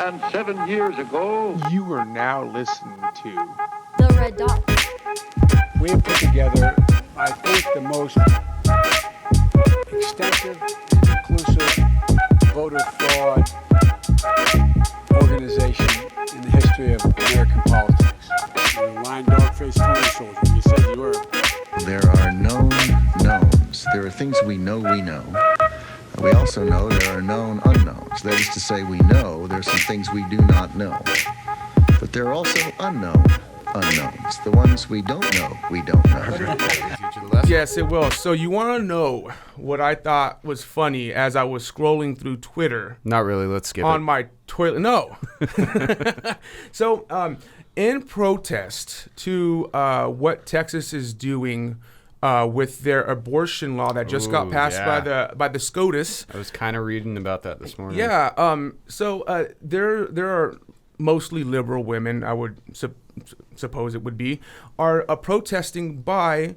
107 years ago. You are now listening to The Red Dot. We have put together, I think, the most extensive and inclusive voter fraud organization in the history of American politics. You're a lying dog-faced Tony soldier. You said you were. There are known knowns. There are things we know we know. We also know there are known unknowns. That is to say, we know there are some things we do not know. But there are also unknown unknowns. The ones we don't know, we don't know. Yes, it will. So you want to know what I thought was funny as I was scrolling through Twitter? Not really. Let's skip on it. my toilet. No. So, in protest to what Texas is doing with their abortion law that just got passed by the SCOTUS. I was kind of reading about that this morning. Yeah. So there are mostly liberal women, I would suppose it would be, are protesting by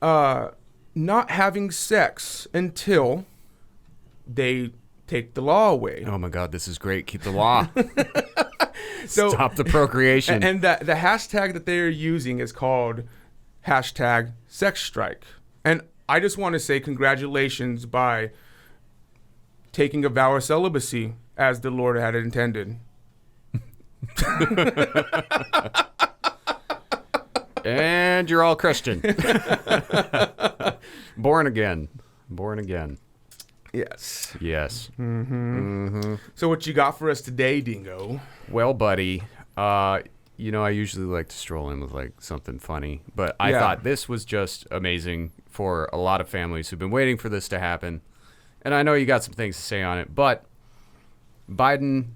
not having sex until they take the law away. Oh my God, this is great. Keep the law. So, stop the procreation. And the hashtag that they're using is called hashtag sex strike. And I just want to say congratulations by taking a vow of celibacy as the Lord had intended. And you're all Christian. Born again. Born again. Yes. Yes. So what you got for us today, Dingo? Well, buddy, I usually like to stroll in with like something funny, but I Yeah. thought this was just amazing for a lot of families who've been waiting for this to happen. And I know you got some things to say on it, but Biden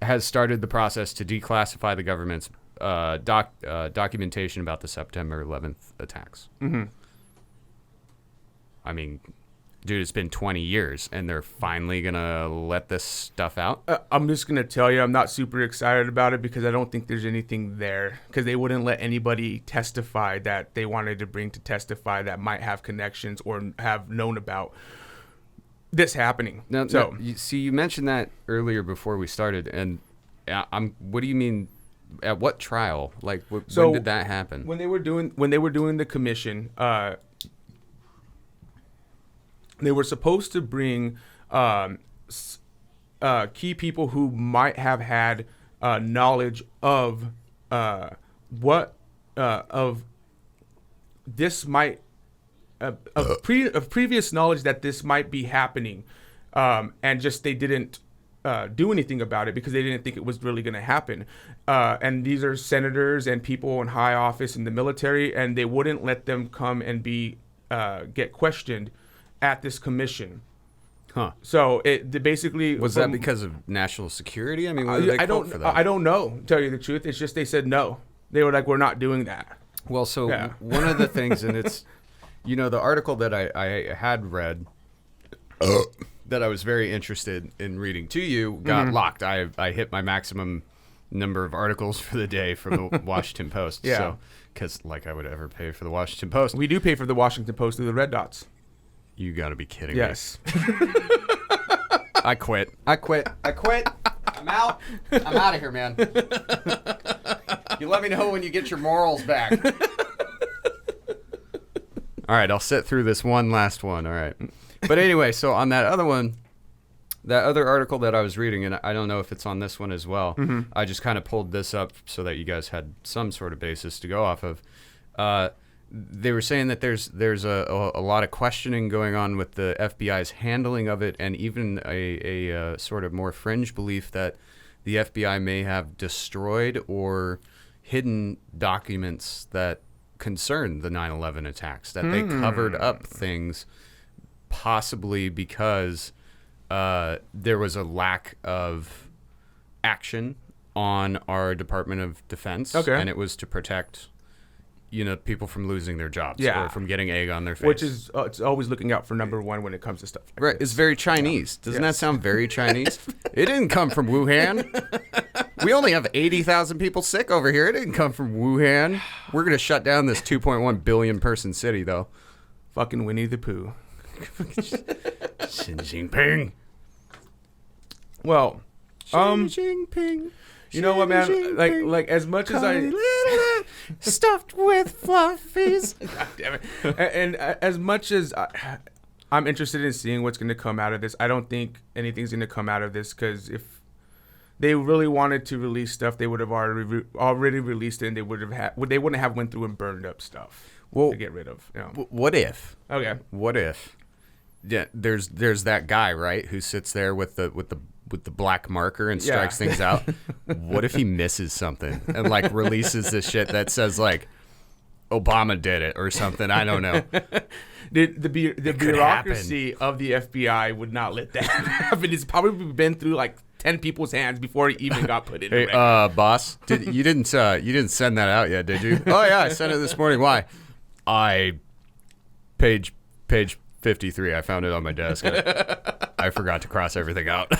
has started the process to declassify the government's documentation about the September 11th attacks. Mm-hmm. I mean, dude, it's been 20 years, and they're finally going to let this stuff out? I'm just going to tell you, I'm not super excited about it because I don't think there's anything there, because they wouldn't let anybody testify that they wanted to bring to testify that might have connections or have known about this happening. Now, you mentioned that earlier before we started, and what do you mean? At what trial? Like, when did that happen? When they were doing the commission, they were supposed to bring key people who might have had knowledge of what of this might of previous knowledge that this might be happening, and just they didn't do anything about it because they didn't think it was really going to happen. And these are senators and people in high office in the military, and they wouldn't let them come and be get questioned at this commission. Huh. So it basically was that because of national security? I mean, what did they quote for that? I don't know, to tell you the truth. It's just they said no. They were like, we're not doing that. Well, so Yeah. one of the things, and it's, the article that I had read that I was very interested in reading to you got locked. I hit my maximum number of articles for the day from the Washington Post. Yeah. So, because like I would ever pay for the Washington Post. We do pay for the Washington Post through the Red Dots. You got to be kidding Yes. me. I quit. I'm out. I'm out of here, man. You let me know when you get your morals back. All right, I'll sit through this one last one. All right. But anyway, so on that other one, that other article that I was reading, and I don't know if it's on this one as well, I just kind of pulled this up so that you guys had some sort of basis to go off of. They were saying that there's a lot of questioning going on with the FBI's handling of it, and even a sort of more fringe belief that the FBI may have destroyed or hidden documents that concern the 9/11 attacks, that they covered up things possibly because there was a lack of action on our Department of Defense, and it was to protect people from losing their jobs or from getting egg on their face. Which is, it's always looking out for number one when it comes to stuff like right. this. It's very Chinese. Doesn't that sound very Chinese? It didn't come from Wuhan. We only have 80,000 people sick over here. It didn't come from Wuhan. We're going to shut down this 2.1 billion person city, though. Fucking Winnie the Pooh. Xi Jinping. Well, Xi Jinping. You know what, man? Xi Jinping. Like as much as I stuffed with fluffies. God damn it. And as much as I'm interested in seeing what's going to come out of this, I don't think anything's going to come out of this, because if they really wanted to release stuff, they would have already released it, and they wouldn't have went through and burned up stuff to get rid of. You know. What if? Okay. What if? Yeah, there's that guy, right, who sits there with the black marker and strikes things out. What if he misses something and like releases this shit that says like Obama did it or something? I don't know. The bureaucracy of the FBI would not let that happen. It's probably been through like 10 people's hands before it even got put in. Hey, boss, you didn't send that out yet, did you? Oh yeah, I sent it this morning. Why? Page 53. I found it on my desk. I forgot to cross everything out.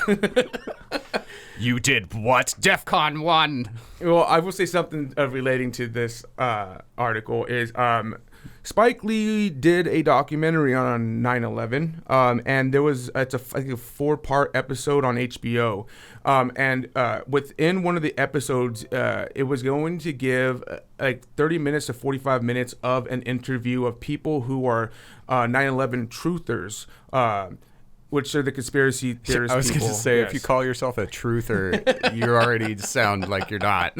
You did what? DEFCON 1. Well, I will say something relating to this article is Spike Lee did a documentary on 9/11, and it's a 4-part episode on HBO, and within one of the episodes, it was going to give like 30 minutes to 45 minutes of an interview of people who are 9/11 truthers, which are the conspiracy theorists. I was going to say, if you call yourself a truther, you already sound like you're not.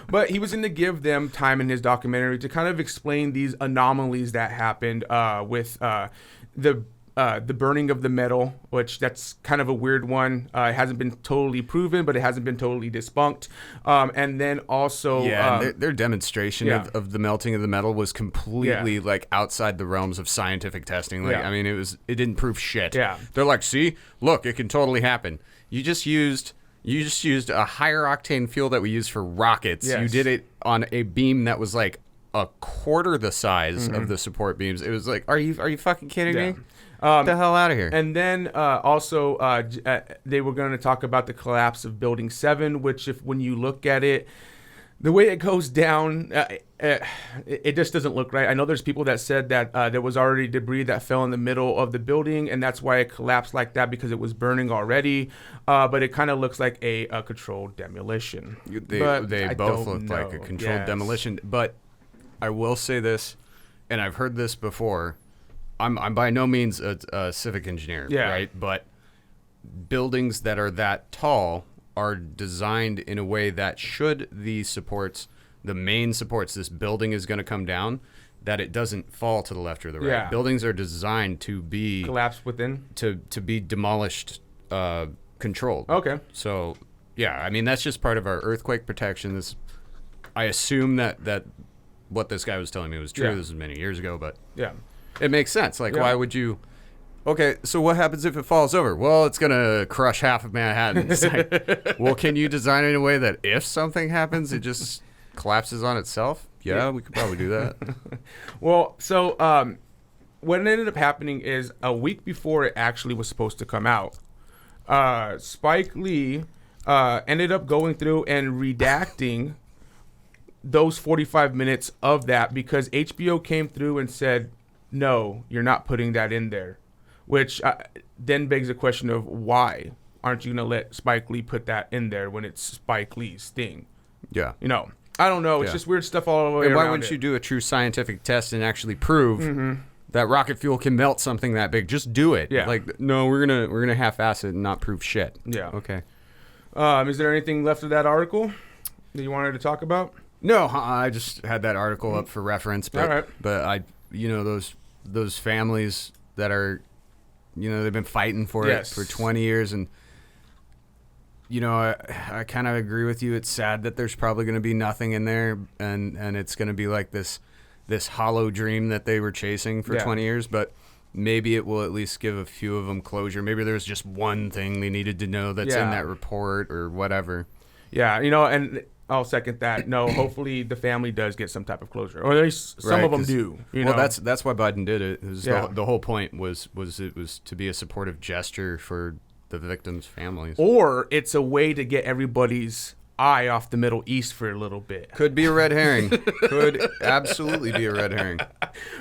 But he was going to give them time in his documentary to kind of explain these anomalies that happened with the burning of the medal, which that's kind of a weird one. It hasn't been totally proven, but it hasn't been totally debunked. And then also... their demonstration of the melting of the metal was completely like outside the realms of scientific testing. Like, I mean, it didn't prove shit. Yeah. They're like, see, look, it can totally happen. You just used a higher octane fuel that we use for rockets. Yes. You did it on a beam that was like a quarter the size of the support beams. It was like, are you fucking kidding me? Get the hell out of here. And then also they were going to talk about the collapse of Building 7, which when you look at it, the way it goes down, it just doesn't look right. I know there's people that said that there was already debris that fell in the middle of the building, and that's why it collapsed like that, because it was burning already. But it kind of looks like a controlled demolition. They both looked like a controlled demolition. But I will say this, and I've heard this before. I'm by no means a civic engineer, right? But buildings that are that tall are designed in a way that should the main supports, this building is going to come down, that it doesn't fall to the left or the right. Yeah. Buildings are designed to be... collapsed within? To be demolished, controlled. Okay. So, yeah, I mean, that's just part of our earthquake protection. I assume that what this guy was telling me was true. This was many years ago, but... Yeah. It makes sense. Like, why would you... Okay, so what happens if it falls over? Well, it's going to crush half of Manhattan. It's like, well, can you design it in a way that if something happens, it just collapses on itself? Yeah, we could probably do that. Well, so what ended up happening is a week before it actually was supposed to come out, Spike Lee ended up going through and redacting those 45 minutes of that, because HBO came through and said, no, you're not putting that in there. Which then begs the question of, why aren't you going to let Spike Lee put that in there when it's Spike Lee's thing? Yeah. You know, I don't know. It's just weird stuff all the way and around. why wouldn't you do a true scientific test and actually prove that rocket fuel can melt something that big? Just do it. Yeah. Like, no, we're gonna half-ass it and not prove shit. Yeah. Okay. Is there anything left of that article that you wanted to talk about? No, I just had that article up for reference. But, all right. But those families that are... they've been fighting for it for 20 years. And, I kind of agree with you. It's sad that there's probably going to be nothing in there. And it's going to be like this hollow dream that they were chasing for 20 years. But maybe it will at least give a few of them closure. Maybe there's just one thing they needed to know that's in that report or whatever. Yeah, and I'll second that. No, hopefully the family does get some type of closure, or at least some of them do. Well, that's why Biden did it. The whole point was it was to be a supportive gesture for the victims' families. Or it's a way to get everybody's eye off the Middle East for a little bit. Could be a red herring. Could absolutely be a red herring.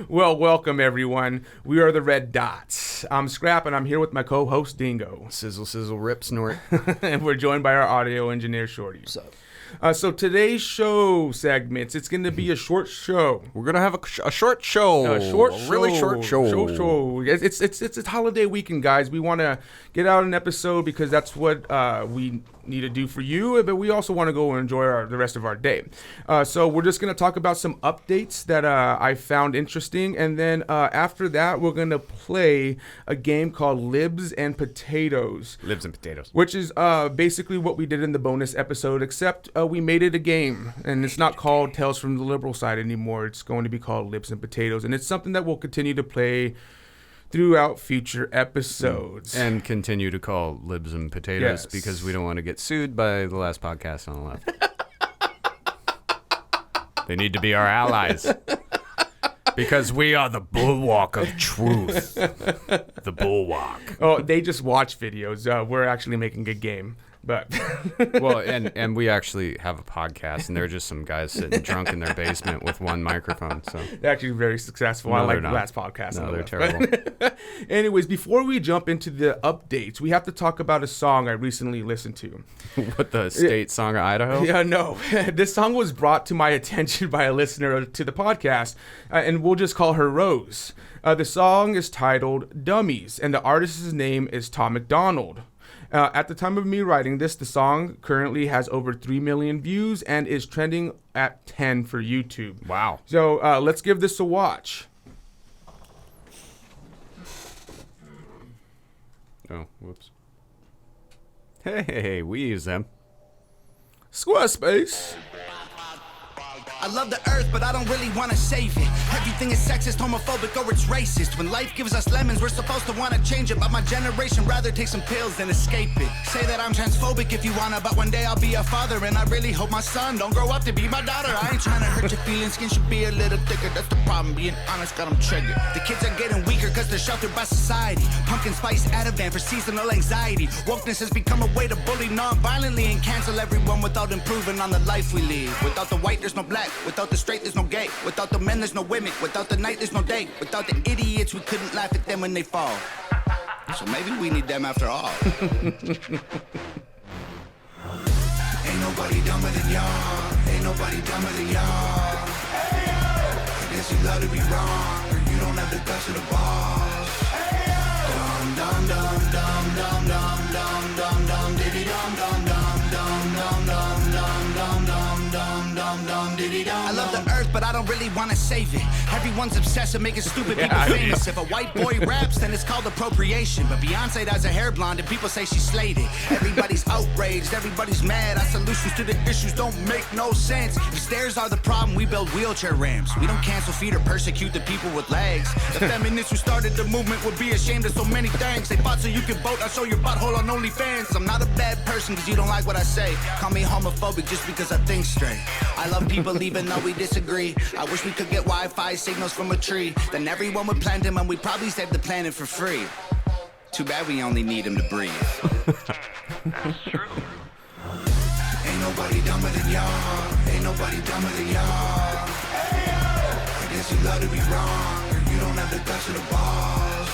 Well, welcome everyone. We are the Red Dots. I'm Scrap, and I'm here with my co-host Dingo. Sizzle, sizzle, rip, snort. And we're joined by our audio engineer, Shorty. What's up? So today's show segments, it's going to be a short show. We're going to have a short show. A short really short show. Short show. It's a holiday weekend, guys. We want to get out an episode because that's what we need to do for you, but we also want to go and enjoy the rest of our day. So we're just going to talk about some updates that I found interesting, and then after that, we're going to play a game called Libs and Potatoes. Libs and Potatoes. Which is basically what we did in the bonus episode, except we made it a game, and it's not called Tales from the Liberal Side anymore. It's going to be called Libs and Potatoes, and it's something that we'll continue to play throughout future episodes. And continue to call Libs and Potatoes Yes. because we don't want to get sued by the last podcast on the left. They need to be our allies. Because we are the bulwark of truth. The bulwark. Oh, they just watch videos. We're actually making a game. But Well, and we actually have a podcast, and they're just some guys sitting drunk in their basement with one microphone. So they're actually very successful. No, I they're like the not. last podcast. No, on the they're left. terrible. Anyways, before we jump into the updates, we have to talk about a song I recently listened to. What, the state song of Idaho? Yeah, no. This song was brought to my attention by a listener to the podcast, and we'll just call her Rose. The song is titled Dummies, and the artist's name is Tom McDonald. At the time of me writing this, the song currently has over 3 million views and is trending at 10 for YouTube. Wow. So let's give this a watch. Oh, whoops. Hey, we use them. Squarespace. I love the earth, but I don't really want to save it. Everything is sexist, homophobic, or it's racist. When life gives us lemons, we're supposed to want to change it. But my generation rather take some pills than escape it. Say that I'm transphobic if you wanna, but one day I'll be a father. And I really hope my son don't grow up to be my daughter. I ain't trying to hurt your feelings, skin should be a little thicker. That's the problem, being honest, got them triggered. The kids are getting weaker cause they're sheltered by society. Pumpkin spice Ativan for seasonal anxiety. Wokeness has become a way to bully non-violently and cancel everyone without improving on the life we live. Without the white, there's no black. Without the straight, there's no gay. Without the men, there's no women. Without the night, there's no day. Without the idiots, we couldn't laugh at them when they fall. So maybe we need them after all. Ain't nobody dumber than y'all. Ain't nobody dumber than y'all. I guess you love to be wrong, or you don't have the guts of the balls. Dum dum dum dum dum dum dum dum dum diddy dum dum dum dum dum dum dum dum dum dum dum dum diddy dum. I love the earth, but I don't really want to save it. Everyone's obsessed with making stupid people famous. If a white boy raps, then it's called appropriation. But Beyonce does a hair blonde, and people say she slayed it. Everybody's outraged, everybody's mad. Our solutions to the issues don't make no sense. If stairs are the problem, we build wheelchair ramps. We don't cancel feet or persecute the people with legs. The feminists who started the movement would be ashamed of so many things. They fought so you can vote, I show your butthole on OnlyFans. I'm not a bad person because you don't like what I say. Call me homophobic just because I think straight. I love people even though we disagree. I wish we could get Wi-Fi signals from a tree. Then everyone would plant them and we'd probably save the planet for free. Too bad we only need them to breathe. That's true. Ain't nobody dumber than y'all. Ain't nobody dumber than y'all. I guess you love to be wrong, or you don't have the guts of the balls.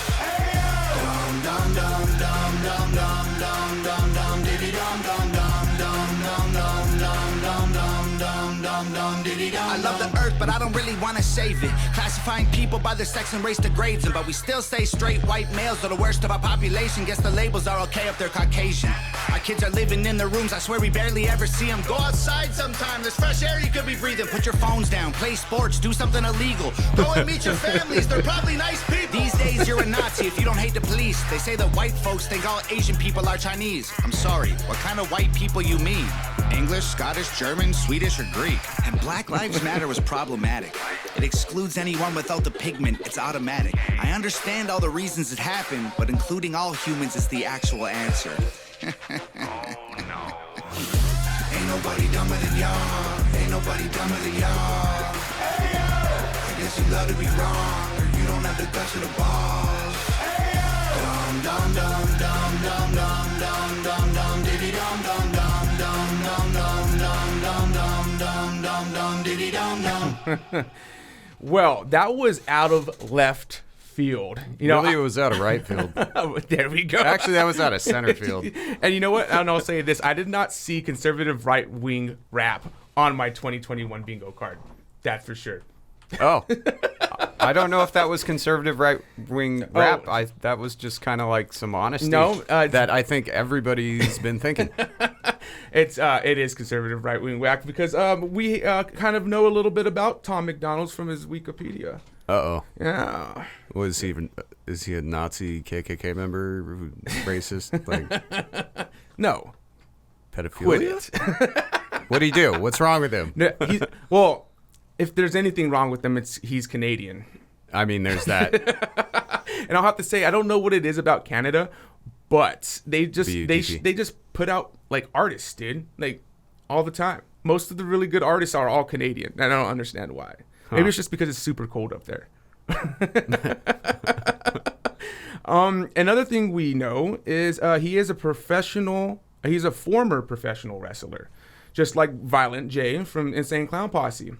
Dum dum dum dum dum dum dum dum dum diddy dum dum dum dum dum dum dum dum dum dum dum dum diddy dum. I love the earth, but I don't really want to save it. Classifying people by their sex and race degrades them, but we still say straight white males are the worst of our population. Guess the labels are okay if they're Caucasian. Our kids are living in their rooms, I swear we barely ever see them. Go outside sometime, there's fresh air you could be breathing. Put your phones down, play sports, do something illegal. Go and meet your families, they're probably nice people. These days you're a Nazi if you don't hate the police. They say that white folks think all Asian people are Chinese. I'm sorry, what kind of white people you mean? English, Scottish, German, Swedish, or Greek? And Black Lives Matter was problematic. It excludes anyone without the pigment, it's automatic. I understand all the reasons it happened, but including all humans is the actual answer. Ain't nobody dumber than y'all. Ain't nobody dumber than y'all. I guess you love to be wrong, or you don't have the guts of the balls. Dum dum dum dum dum dum dum dum dum diddy dum dum dum dum dum dum dum dum dum dum dum diddy dum dum. Well, that was out of left field. You know, Really, it was out of right field. there we go. Actually, that was out of center field. And you know what? I'll say this: I did not see conservative right wing rap on my 2021 bingo card. That's for sure. Oh, I don't know if that was conservative right wing rap. That was just kind of like some honesty. No, that I think everybody's been thinking. It is conservative right wing rap because we kind of know a little bit about Tom McDonald's from his Wikipedia. Uh-oh. Yeah. Was he even? Is he a Nazi KKK member? Racist? Like No. pedophilia? Quit it. What did he do? What's wrong with him? No, well, if there's anything wrong with him, he's Canadian. I mean, there's that. And I'll have to say, I don't know what it is about Canada, but they just BUTT. they just put out like artists, dude, like all the time. Most of the really good artists are all Canadian, and I don't understand why. Maybe it's just because it's super cold up there. Another thing we know is he is a professional. He's a former professional wrestler, just like Violent J from Insane Clown Posse.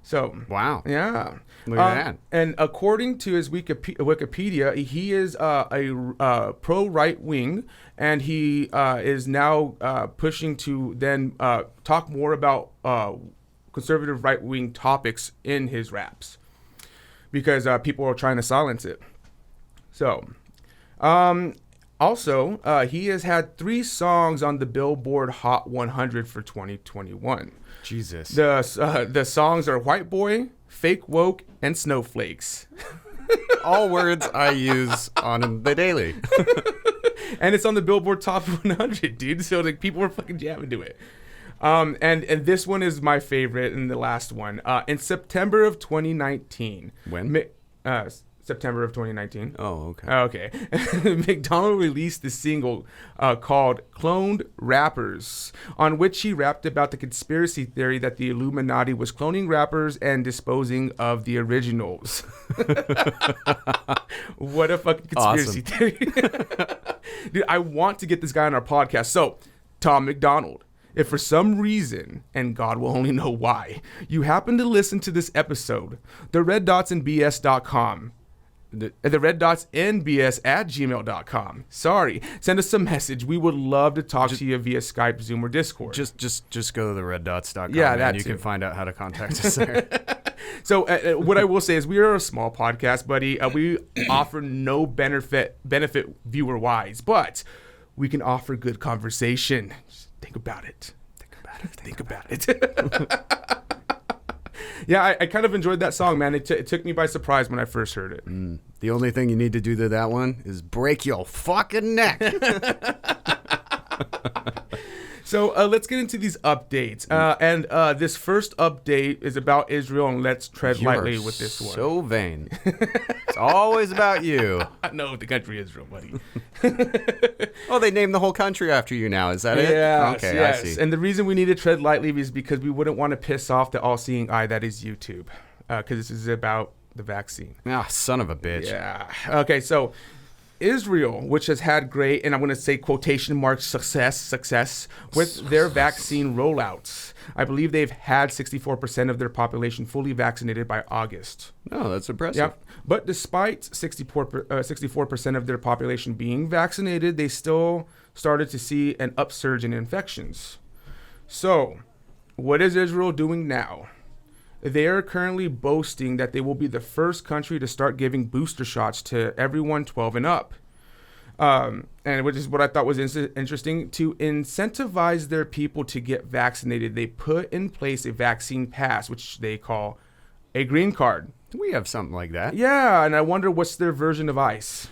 So Wow. yeah. Look at that. And according to his Wikipedia, he is a pro right wing, and he is now pushing to then talk more about conservative right wing topics in his raps because people are trying to silence it. So, also, he has had 3 songs on the Billboard Hot 100 for 2021. Jesus. The songs are White Boy, Fake Woke, and Snowflakes. All words I use on the daily. And it's on the Billboard Top 100, dude. So like people are fucking jamming to it. And this one is my favorite and the last one. In September of 2019. When? September of 2019. Oh, okay. Okay. McDonald released the single called Cloned Rappers, on which he rapped about the conspiracy theory that the Illuminati was cloning rappers and disposing of the originals. What a fucking conspiracy theory. Dude, I want to get this guy on our podcast. So, Tom McDonald, if for some reason, and God will only know why, you happen to listen to this episode, the reddotsandbs.com. The red dots nbs at gmail.com. Sorry. Send us a message. We would love to talk to you via Skype, Zoom, or Discord. Just go to the reddots.com. Yeah, and that you too. can find out how to contact us there. So what I will say is we are a small podcast, buddy. We offer no benefit viewer-wise, but we can offer good conversation. Just think about it. Think about it. Yeah, I kind of enjoyed that song, man. It took me by surprise when I first heard it. The only thing you need to do to that one is break your fucking neck. So let's get into these updates. And this first update is about Israel, and let's tread You are lightly with this one. so vain. It's always about you. No, the country Israel, buddy. Oh, they named the whole country after you now. Is that it? Yes, Okay, yes. I see. And the reason we need to tread lightly is because we wouldn't want to piss off the all-seeing eye that is YouTube, because this is about the vaccine. Ah, son of a bitch. Yeah. Okay, so Israel, which has had great, and I'm going to say quotation marks, success with their vaccine rollouts. I believe they've had 64% of their population fully vaccinated by August. No, that's impressive. Yep. But despite 64% of their population being vaccinated, they still started to see an upsurge in infections. So, what is Israel doing now? They are currently boasting that they will be the first country to start giving booster shots to everyone 12 and up. And which is what I thought was interesting. To incentivize their people to get vaccinated, they put in place a vaccine pass, which they call a green card. We have something like that. Yeah, and I wonder what's their version of ICE.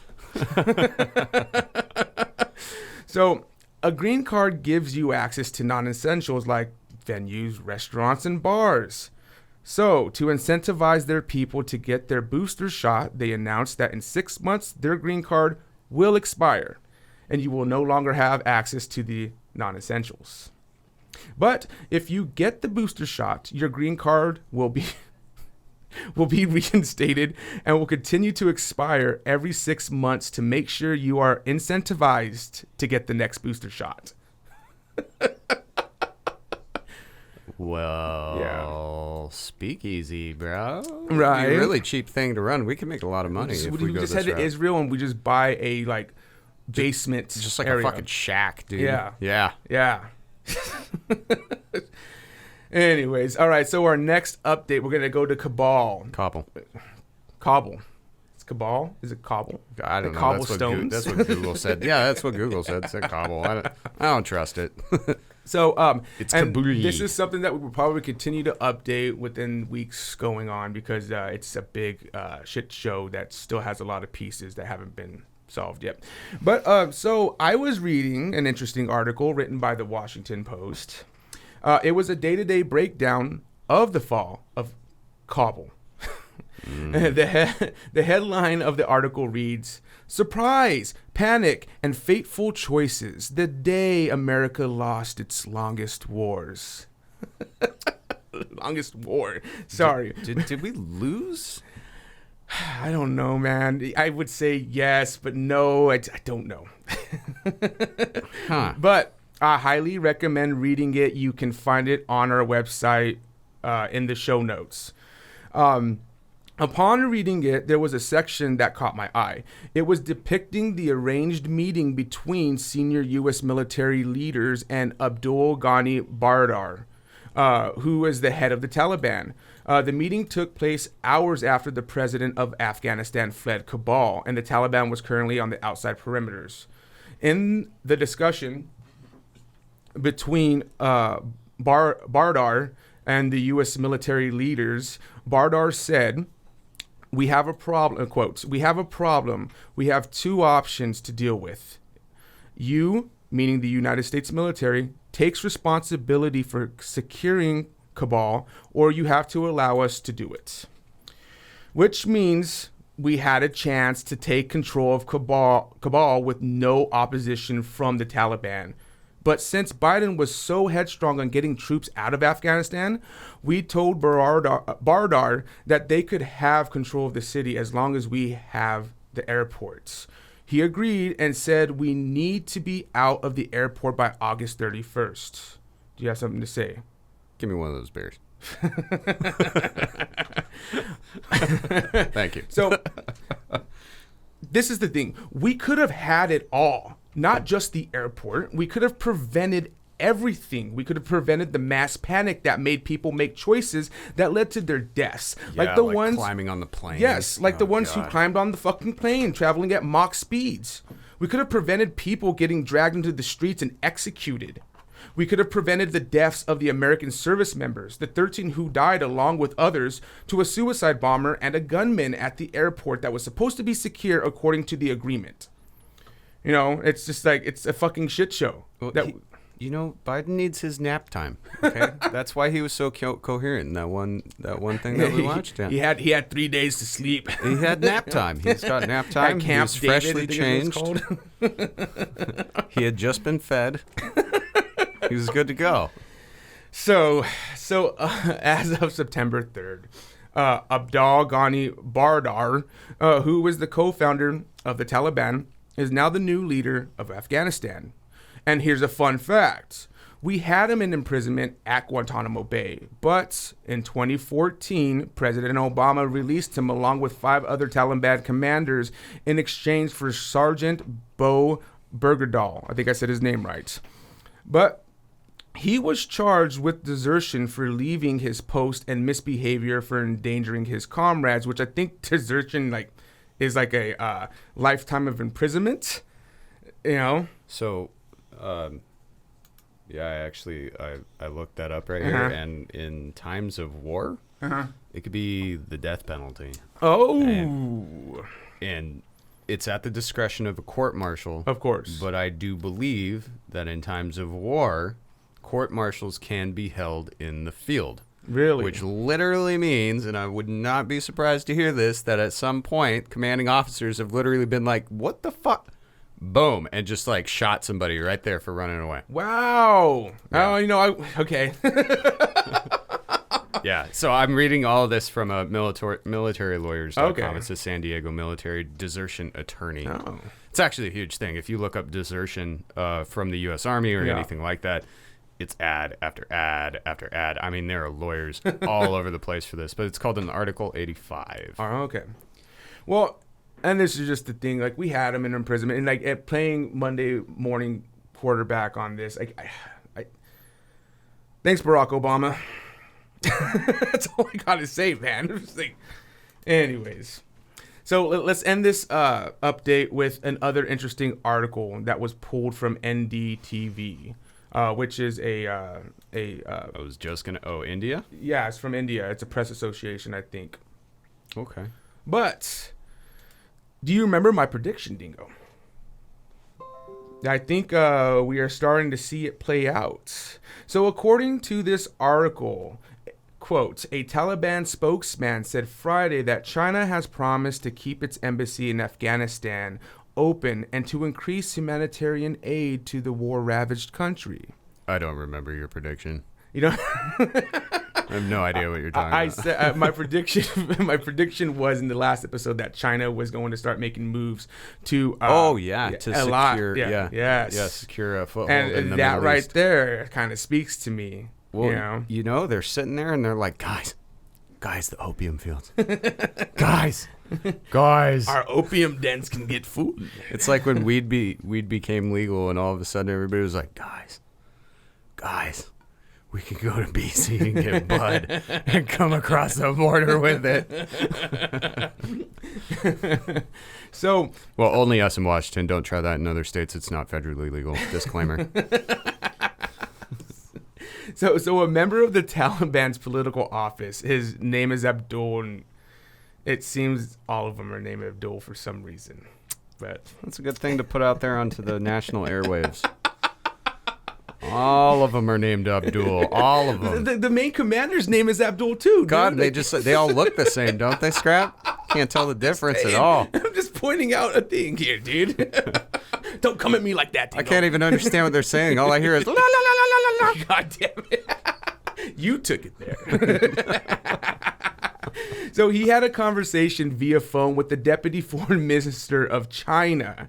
So, a green card gives you access to non-essentials like venues, restaurants, and bars. So, to incentivize their people to get their booster shot, they announced that in 6 months, their green card will expire, and you will no longer have access to the non-essentials. But if you get the booster shot, your green card will be reinstated and will continue to expire every 6 months to make sure you are incentivized to get the next booster shot. Well, speakeasy, bro. Right. It'd be a really cheap thing to run. We can make a lot of money if we go just this head to route. Israel and we just buy a like basement, Just like area. a fucking shack, dude. Yeah. Yeah. Yeah. Anyways, all right. So our next update, we're gonna go to Kabul. Cobble. It's Kabul. Is it Kabul? I don't The know. That's what, cobblestones? that's what Google said. Yeah, that's what Google said. It said cobble. I don't trust it. So, It's and Kabul. this is something that we will probably continue to update within weeks going on because it's a big shit show that still has a lot of pieces that haven't been solved yet. But so I was reading an interesting article written by the Washington Post. It was a day-to-day breakdown of the fall of Kabul. The headline of the article reads, "Surprise, panic, and fateful choices. The day America lost its longest wars." Longest war. Sorry. Did we lose? I don't know, man. I would say yes, but no, I don't know. Huh. But I highly recommend reading it. You can find it on our website in the show notes. Upon reading it, there was a section that caught my eye. It was depicting the arranged meeting between senior U.S. military leaders and Abdul Ghani Baradar, who was the head of the Taliban. The meeting took place hours after the president of Afghanistan fled Kabul, and the Taliban was currently on the outside perimeters. In the discussion between Baradar and the U.S. military leaders, Baradar said, "We have a problem," quotes, "We have a problem. We have two options to deal with. You," meaning the United States military, "takes responsibility for securing Kabul, or you have to allow us to do it." Which means we had a chance to take control of Kabul with no opposition from the Taliban. But since Biden was so headstrong on getting troops out of Afghanistan, we told Baradar that they could have control of the city as long as we have the airports. He agreed and said we need to be out of the airport by August 31st. Do you have something to say? Give me one of those beers. Thank you. So this is the thing. We could have had it all, not just the airport. We could have prevented everything. We could have prevented the mass panic that made people make choices that led to their deaths. Yeah, the ones climbing on the plane. Yes, like the Oh, ones who God. climbed on the fucking plane, traveling at Mach speeds. We could have prevented people getting dragged into the streets and executed. We could have prevented the deaths of the American service members, the 13 who died along with others to a suicide bomber and a gunman at the airport that was supposed to be secure according to the agreement. You know, it's just like, it's a fucking shit show. Well, That- Biden needs his nap time. Okay, that's why he was so coherent in that one thing that we watched. Yeah. he had 3 days to sleep. He had nap time. He's got nap time. At He Camp was David, freshly I think is what changed. it's called. He had just been fed. He was good to go. So as of September 3rd, Abdul Ghani Baradar, who was the co-founder of the Taliban, is now the new leader of Afghanistan. And here's a fun fact. We had him in imprisonment at Guantanamo Bay, but in 2014, President Obama released him along with 5 other Taliban commanders in exchange for Sergeant Bo Bergdahl. I think I said his name right. But he was charged with desertion for leaving his post and misbehavior for endangering his comrades, which I think desertion is like a lifetime of imprisonment. You know? So, yeah, I looked that up right here, Uh-huh. and in times of war, it could be the death penalty, Oh, and it's at the discretion of a court-martial. of course. But I do believe that in times of war, court-martials can be held in the field. Really? Which literally means, and I would not be surprised to hear this, that at some point, commanding officers have literally been like, what the fuck? Boom. And just like shot somebody right there for running away. Wow. Yeah. Oh, okay. Yeah. So I'm reading all of this from a militarylawyers.com. Okay. It's a San Diego military desertion attorney. Oh. It's actually a huge thing. If you look up desertion from the U.S. Army or Yeah. anything like that, it's ad after ad after ad. I mean, there are lawyers all over the place for this, but it's called an Article 85. Oh, okay. Well, and this is just the thing. Like, we had him in imprisonment, and like playing Monday morning quarterback on this. Like, I thanks, Barack Obama. That's all I gotta say, man. Just like, anyways, so let's end this update with another interesting article that was pulled from NDTV, which is I was just gonna. Oh, India. yeah, it's from India. It's a press association, I think. Okay. But do you remember my prediction, Dingo? I think we are starting to see it play out. So according to this article, quote, a Taliban spokesman said Friday that China has promised to keep its embassy in Afghanistan open and to increase humanitarian aid to the war-ravaged country. I don't remember your prediction. You know, I have no idea what you're talking I about. said my prediction was in the last episode that China was going to start making moves to to a lot. secure, Yes. secure a foothold in And the that Middle right East. there kind of speaks to me. Well, you know? they're sitting there and they're like, guys, the opium fields, guys. Our opium dens can get food. It's like when weed became legal, and all of a sudden everybody was like, guys, we can go to BC and get bud and come across the border with it. So, Well, only us in Washington. Don't try that in other states. It's not federally legal. Disclaimer. so a member of the Taliban's political office, his name is Abdul, and it seems all of them are named Abdul for some reason. But That's a good thing to put out there onto the national airwaves. All of them are named Abdul. All of them. the main commander's name is Abdul too. God, dude. they all look the same, don't they, Scrap? Can't tell the difference at all. I'm just pointing out a thing here, dude. Don't come at me like that. I can't even understand what they're saying. All I hear is la la la la la la la. God damn it. You took it there. So he had a conversation via phone with the Deputy Foreign Minister of China.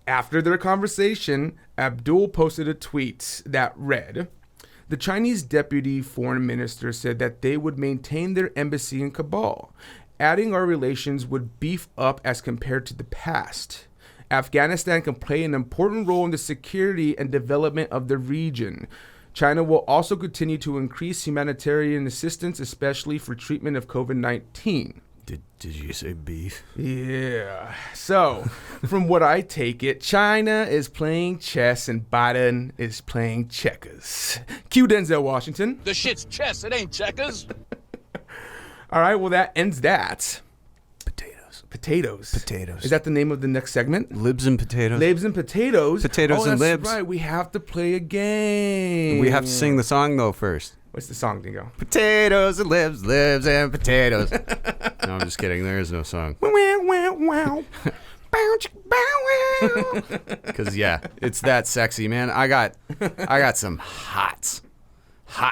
After their conversation, Abdul posted a tweet that read, the Chinese Deputy Foreign Minister said that they would maintain their embassy in Kabul, adding our relations would beef up as compared to the past. Afghanistan can play an important role in the security and development of the region. China will also continue to increase humanitarian assistance, especially for treatment of COVID-19. Did you say beef? Yeah. So, from what I take it, China is playing chess and Biden is playing checkers. Cue Denzel Washington. The shit's chess, it ain't checkers. All right, well, that ends that. Potatoes. Potatoes. Is that the name of the next segment? Libs and potatoes. Libs and potatoes. Potatoes and that's libs. Right, we have to play a game. We have to sing the song, though, first. What's the song, Dingo? Potatoes and libs, libs and potatoes. No, I'm just kidding. There is no song. Wow. Because, yeah, it's that sexy, man. I got some hot,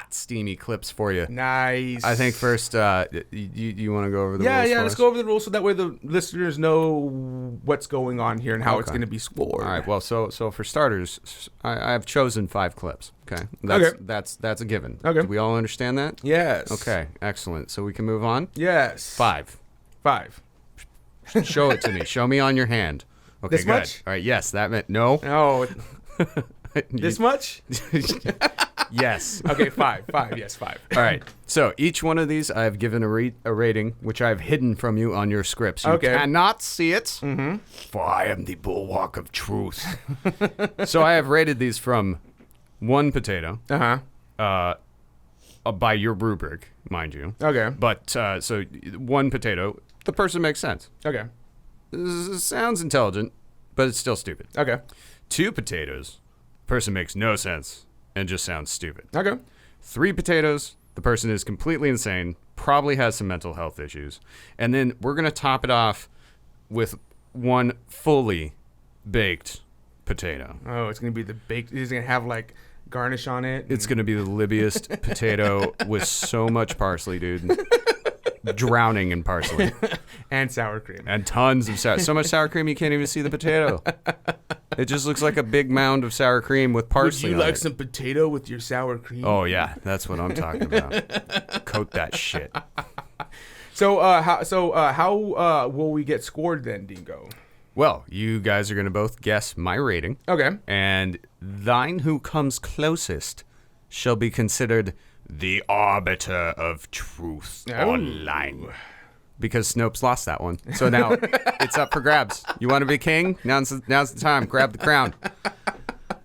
steamy clips for you. Nice. I think first, you want to go over the rules Yeah, for let's us? go over the rules so that way the listeners know what's going on here and how it's Okay. going to be scored. All right. Well, so for starters, I have chosen 5 clips. Okay. Okay. That's a given. Okay. Do we all understand that? Yes. Okay. Excellent. So we can move on. Yes. 5. 5. Show it to me. Show me on your hand. Okay. This good. much? All right. Yes. That meant no. Oh, this much? Yes. Okay, 5. 5. Yes, 5. All right. So each one of these, I have given a rating, which I have hidden from you on your scripts. You Okay. cannot see it, for I am the bulwark of truth. So I have rated these from 1 potato, by your rubric, mind you. Okay. But so 1 potato, the person makes sense. Okay. This sounds intelligent, but it's still stupid. Okay. 2 potatoes, person makes no sense and just sounds stupid. Okay. 3 potatoes, the person is completely insane, probably has some mental health issues. And then we're going to top it off with 1 fully baked potato. Oh, it's going to be the baked. It's going to have like garnish on it. It's going to be the libbiest potato with so much parsley, dude. drowning in parsley And sour cream. and tons of so much sour cream you can't even see the potato. It just looks like a big mound of sour cream with Would parsley you on like it. some potato with your sour cream? Oh yeah, that's what I'm talking about. Coat that shit. So how will we get scored then, Dingo? Well, you guys are gonna both guess my rating, Okay. and thine who comes closest shall be considered the arbiter of truth online. Because Snopes lost that one, so now it's up for grabs. You want to be king? Now's the time. Grab the crown.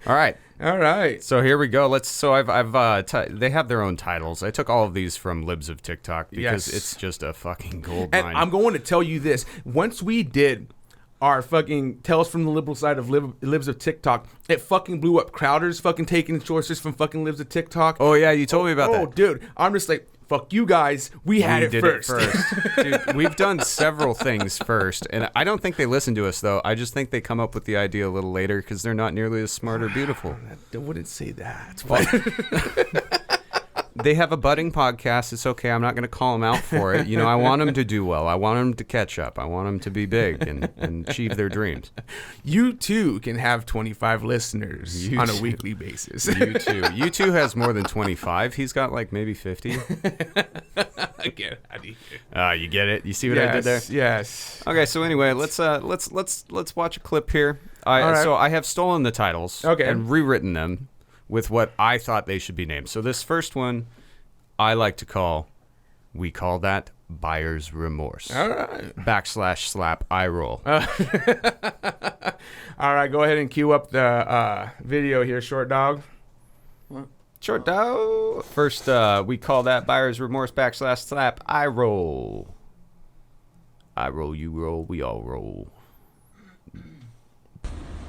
All right. All right. So here we go. They have their own titles. I took all of these from Libs of TikTok because Yes. it's just a fucking gold And mine. I'm going to tell you this. Once we did our fucking Tales from the Liberal Side of Libs of TikTok, it fucking blew up. Crowder's fucking taking sources from fucking Libs of TikTok. Oh yeah, you told me about Oh, that. dude. I'm just like, fuck you guys. We had it did first. Dude, we've done several things first, and I don't think they listen to us though. I just think they come up with the idea a little later because they're not nearly as smart or beautiful. I wouldn't say that. But They have a budding podcast. It's okay. I'm not going to call them out for it. You know, I want them to do well. I want them to catch up. I want them to be big and achieve their dreams. you too can have 25 listeners You on a too. weekly basis. You too. You too has more than 25. He's got like maybe 50. Get out of here. You get it? You see what I did there? Yes. Okay, so anyway, let's watch a clip here. All right. So I have stolen the titles Okay. and rewritten them with what I thought they should be named. So this first one I like to call, we call that buyer's remorse. All right. / slap eye roll. All right. Go ahead and cue up the video here, short dog. Short dough. First, we call that buyer's remorse / slap eye roll. I roll, you roll, we all roll.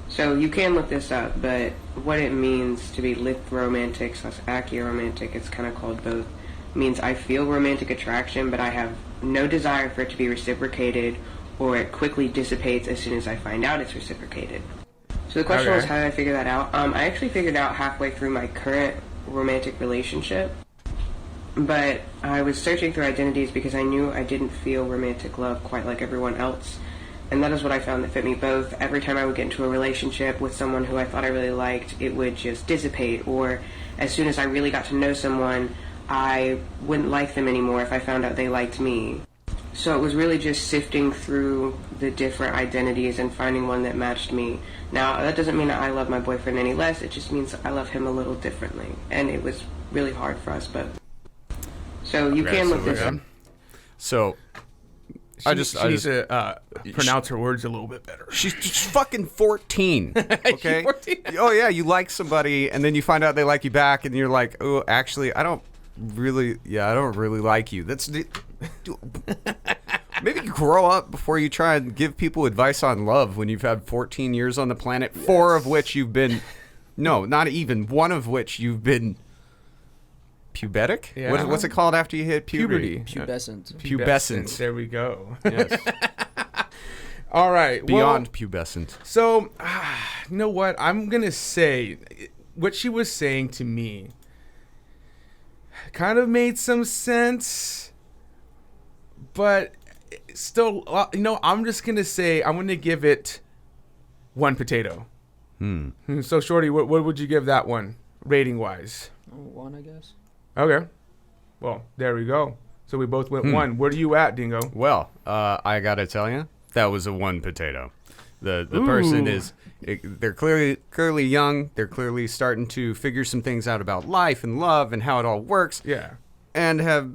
So you can look this up, but what it means to be lithyromantic / achyromantic, it's kind of called both, means I feel romantic attraction, but I have no desire for it to be reciprocated, or it quickly dissipates as soon as I find out it's reciprocated. So the question Okay. was, how did I figure that out? I actually figured out halfway through my current romantic relationship, but I was searching through identities because I knew I didn't feel romantic love quite like everyone else. And that is what I found that fit me both. Every time I would get into a relationship with someone who I thought I really liked, it would just dissipate. Or as soon as I really got to know someone, I wouldn't like them anymore if I found out they liked me. So it was really just sifting through the different identities and finding one that matched me. Now, that doesn't mean that I love my boyfriend any less. It just means I love him a little differently. And it was really hard for us, but... So you can look this up. So She needs to pronounce her words a little bit better. she's fucking 14. Okay. 14? Oh yeah, you like somebody and then you find out they like you back and you're like, oh, actually, I don't really like you. That's the. Maybe grow up before you try and give people advice on love when you've had 14 years on the planet, 4 of which you've been, no, not even, 1 of which you've been pubertic? Yeah. What's it called after you hit puberty? Pubescent. Pubescent. There we go. Yes. All right. Beyond well, pubescent. So, you know what? I'm going to say what she was saying to me kind of made some sense, but still, I'm just going to say I'm going to give it 1 potato. So, Shorty, what would you give that one rating-wise? 1, I guess. Okay. Well, there we go. So we both went 1. Where are you at, Dingo? Well, I gotta tell you, that was a 1 potato. The person is, they're clearly young. They're clearly starting to figure some things out about life and love and how it all works. Yeah. And have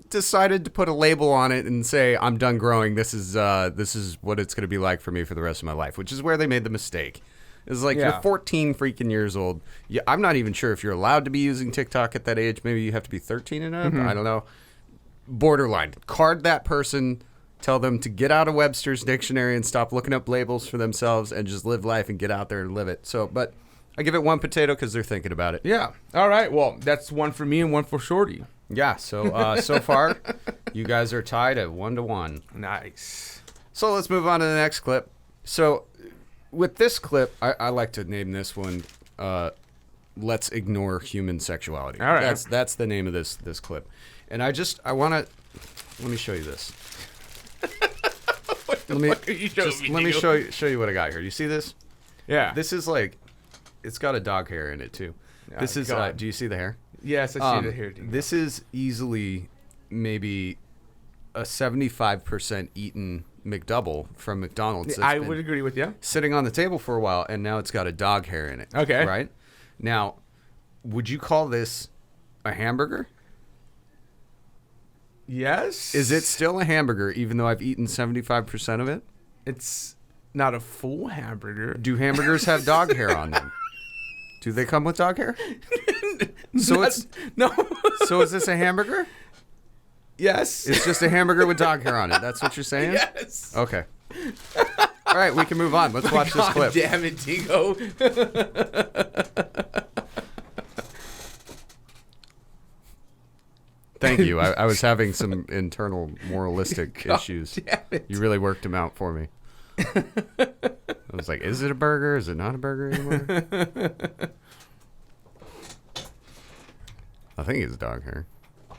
decided to put a label on it and say, I'm done growing. This is what it's gonna be like for me for the rest of my life. Which is where they made the mistake. It's like, Yeah. you're 14 freaking years old. Yeah, I'm not even sure if you're allowed to be using TikTok at that age. Maybe you have to be 13 and up. I don't know. Borderline. Card that person. Tell them to get out of Webster's dictionary and stop looking up labels for themselves and just live life and get out there and live it. So, but I give it 1 potato because they're thinking about it. Yeah. All right. Well, that's 1 for me and 1 for Shorty. Yeah. So, so far, you guys are tied at 1-1. Nice. So let's move on to the next clip. So with this clip, I like to name this one, Let's Ignore Human Sexuality. All right. That's the name of this clip. And I want to let me show you this. What the fuck are you showing me, Let me Dingo? show you what I got here. You see this? Yeah. This is like, it's got a dog hair in it too. This is. God. Do you see the hair? Yes, I see it here. Dingo. This is easily maybe a 75% eaten McDouble from McDonald's. that's I been would agree with you. sitting on the table for a while, and now it's got a dog hair in it. Okay. Right? Now, would you call this a hamburger? Yes. Is it still a hamburger, even though I've eaten 75% of it? It's not a full hamburger. Do hamburgers have dog hair on them? Do they come with dog hair? So it's no. so is this a hamburger? Yes. It's just a hamburger with dog hair on it. That's what you're saying? Yes. Okay. All right, we can move on. Let's watch this God clip. damn it, Dingo. Thank you. I was having some internal moralistic issues. damn it. You really worked them out for me. I was like, is it a burger? Is it not a burger anymore? I think it's dog hair. I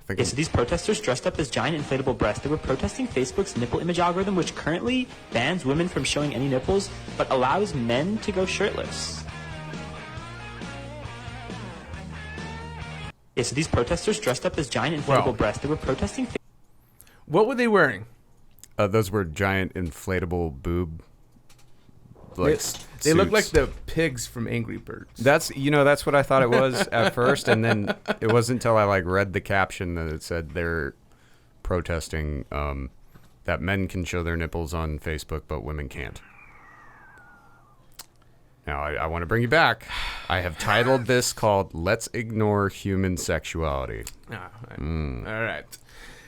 think Yeah, so these protesters dressed up as giant inflatable breasts. They were protesting Facebook's nipple image algorithm, which currently bans women from showing any nipples, but allows men to go shirtless. Yeah, so these protesters dressed up as giant inflatable Wow. breasts. They were protesting. What were they wearing? those were giant inflatable boob. Like They look like suits. the pigs from Angry Birds. That's what I thought it was at first, and then it wasn't until I like read the caption that it said they're protesting that men can show their nipples on Facebook, but women can't. Now I want to bring you back. I have titled this called "Let's Ignore Human Sexuality." Ah, all right.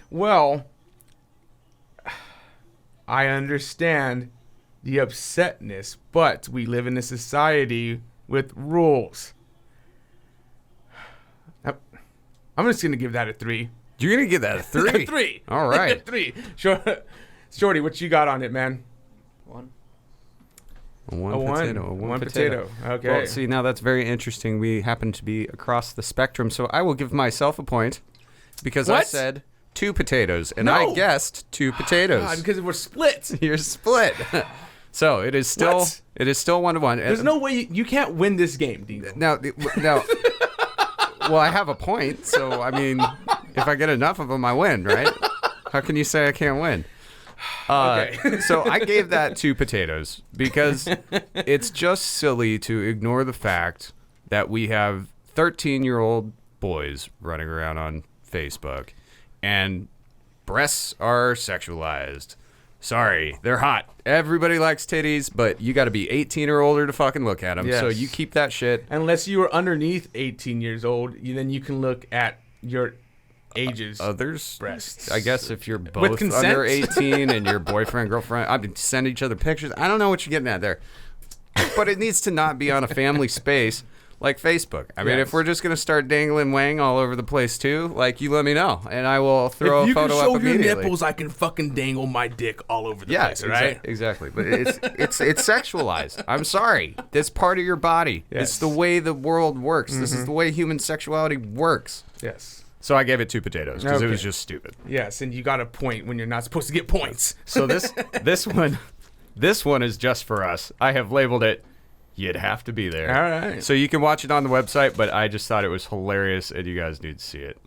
Well, I understand the upsetness, but we live in a society with rules. I'm just gonna give that a 3. You're gonna give that a 3. 3. All right. 3. Shorty, what you got on it, man? A one A one. potato. A One potato. Okay. Well, see, now that's very interesting. We happen to be across the spectrum, so I will give myself a point because I What? said 2 potatoes, and I No. guessed 2 potatoes. God, because we're split. You're split. So it is still What? 1-1. There's no way you can't win this game, Dingo. now. Well, I have a point, so I mean, if I get enough of them, I win, right? How can you say I can't win? Okay. So I gave that 2 potatoes because it's just silly to ignore the fact that we have 13-year-old boys running around on Facebook and breasts are sexualized. Sorry, they're hot. Everybody likes titties, but you got to be 18 or older to fucking look at them. Yes. So you keep that shit. Unless you are underneath 18 years old, then you can look at your ages. Others, breasts. I guess if you're both consent? under 18 and your boyfriend, girlfriend, I mean, send each other pictures. I don't know what you're getting at there. But it needs to not be on a family space like Facebook. I mean, Yes. if we're just going to start dangling wang all over the place too, like, you let me know, and I will throw if you a photo can show up your immediately. nipples, I can fucking dangle my dick all over the Yeah, place, right? exactly. But it's sexualized. I'm sorry. That's part of your body. Yes. It's the way the world works. This is the way human sexuality works. Yes. So I gave it 2 potatoes because it was Okay. just stupid. Yes, and you got a point when you're not supposed to get points. So this one is just for us. I have labeled it "You'd Have to Be There." All right. So you can watch it on the website, but I just thought it was hilarious, and you guys need to see it.